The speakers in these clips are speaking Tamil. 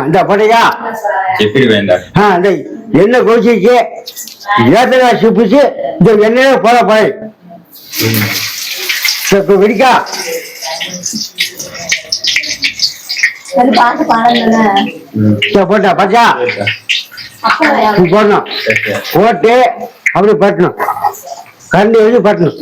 இந்த போட்டியா எப்படி வேண்டாம் இந்த எண்ணெய் கொதிச்சிச்சு ஏத்தனை சுப்பிச்சு இந்த எண்ணெயே போட போய் வெடிக்கா போட்டா பாத்தியா போடணும் போட்டு அப்படி பட்டணும் கரண்டி வச்சு பட்டணும்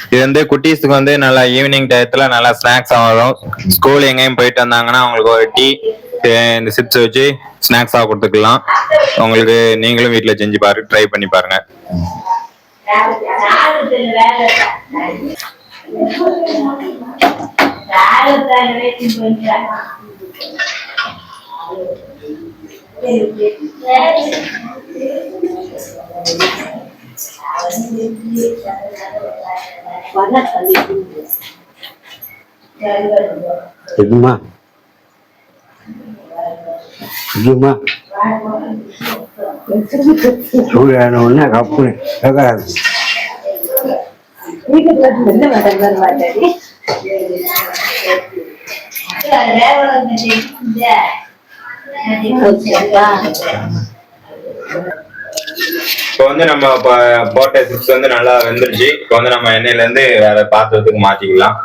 இது வந்து குட்டீஸுக்கு வந்து நல்லா ஈவினிங் டயத்துல நல்லா ஸ்நாக்ஸ் ஆகும். ஸ்கூல் எங்கேயும் போயிட்டு வந்தாங்கன்னா அவங்களுக்கு ஒரு டீ இந்த சிப்ஸ் வச்சு ஸ்நாக்ஸா கொடுத்துக்கலாம். உங்களுக்கு நீங்களும் வீட்டுல செஞ்சு பாருங்க, ட்ரை பண்ணி பாருங்க. இதுமா இதுமா சூடான ஒண்ணு கப்பு இப்போ வந்து நம்ம போட்ட சிப்ஸ் வந்து நல்லா வெந்துருச்சு. இப்போ வந்து நம்ம எண்ணெயில இருந்து வேற பாத்திரத்துக்கு மாத்திக்கலாம்.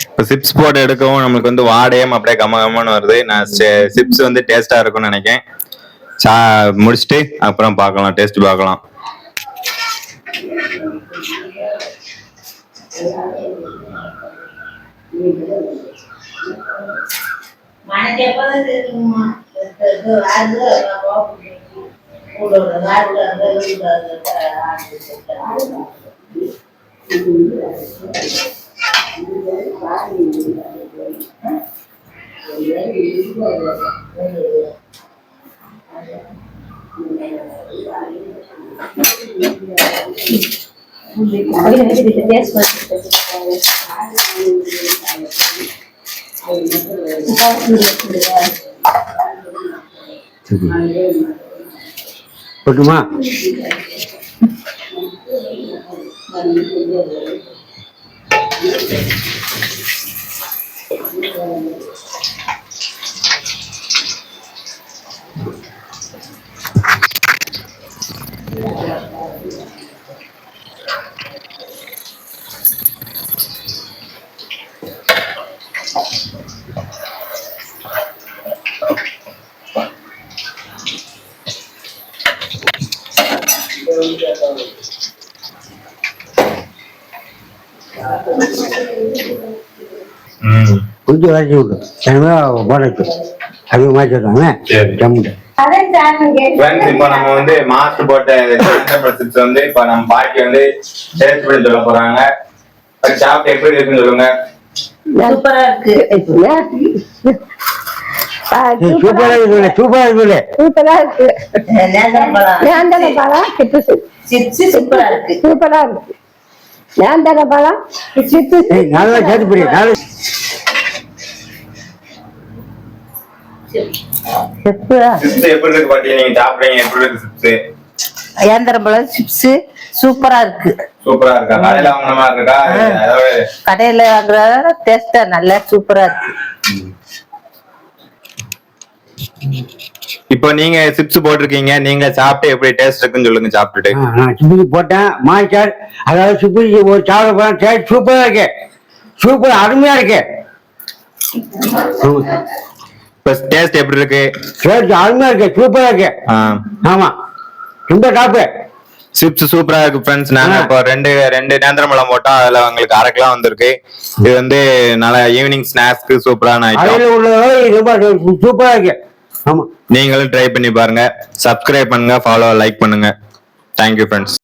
இப்போ சிப்ஸ் போட்டு எடுக்கவும் நம்மளுக்கு வந்து வாடையும் அப்படியே கமகமன்னு வருது. நான் சிப்ஸ் வந்து டேஸ்டா இருக்கும்னு நினைக்கிறேன். முடிச்சுட்டு அப்புறம் பார்க்கலாம், டேஸ்ட் பார்க்கலாம். போட்டுமா கொஞ்சம் வரைச்சி விட்டு போடச்சு அதிகமாக சொல்றாங்க. இப்போ நம்ம வந்து மாஸ்டர் போட்ட சிப்ஸ் வந்து இப்போ நம்ம பாட்டி வந்து டேஸ்ட் பண்ணி சொல்ல போறாங்க. சாப்பிட்டு எப்படி இருக்குன்னு சொல்லுங்க. சூப்பரா இருக்கு. சூப்பரா இருக்கு, சூப்பரா இருக்கு, சூப்பரா இருக்கு. நேந்திர பழம் சிப்ஸ் சூப்பரா இருக்கு, சூப்பரா இருக்கு. நேந்திர பழம் சிப்ஸ் நல்லா சேர்த்து எப்படி இருக்கு பாட்டி? நீங்க சாப்பிடுறீங்க, எப்படி இருக்கு சிப்ஸ்? ஏந்திரம்பழம் சிப்ஸ் சூப்பரா இருக்கு. சூப்பரா இருக்கா? கடையில வாங்குற மாதிரி இருக்கா? கடையில வாங்குற டேஸ்டா நல்லா சூப்பரா இருக்கு. இப்போ நீங்க சிப்ஸ் போட்டிருக்கீங்க, நீங்க சாப்பிட்டு எப்படி டேஸ்ட் இருக்குன்னு சொல்லுங்க சாப்பிட்டுட்டு. நான் சுப்புக்கு போட்டேன் மாய்ச்சார், அதாவது சுப்புக்கு ஒரு சாப்பிட போறேன், டேஸ்ட் சூப்பரா இருக்கு, சூப்பர் அருமையா இருக்கு. இப்போ டேஸ்ட் எப்படி இருக்கு? டேஸ்ட் அருமையா இருக்கு, சூப்பரா இருக்கு. ஆமா, ரொம்ப டாப்பு. சிப்ஸ் சூப்பரா இருக்கு ஃப்ரெண்ட்ஸ். நாங்க இப்போ ரெண்டு நேந்திரம்பழம் போட்டோம், அதுல உங்களுக்கு 1/2 கிலோ வந்திருக்கு. இது வந்து நல்லா ஈவினிங் ஸ்நாக்ஸ்க்கு சூப்பரான ஐட்டம். அதில் உள்ள ரொம்ப சூப்பரா இருக்கு. ஆமா, நீங்களும் ட்ரை பண்ணி பாருங்க. சப்ஸ்கிரைப் பண்ணுங்க, ஃபாலோ லைக் பண்ணுங்க. Thank you friends.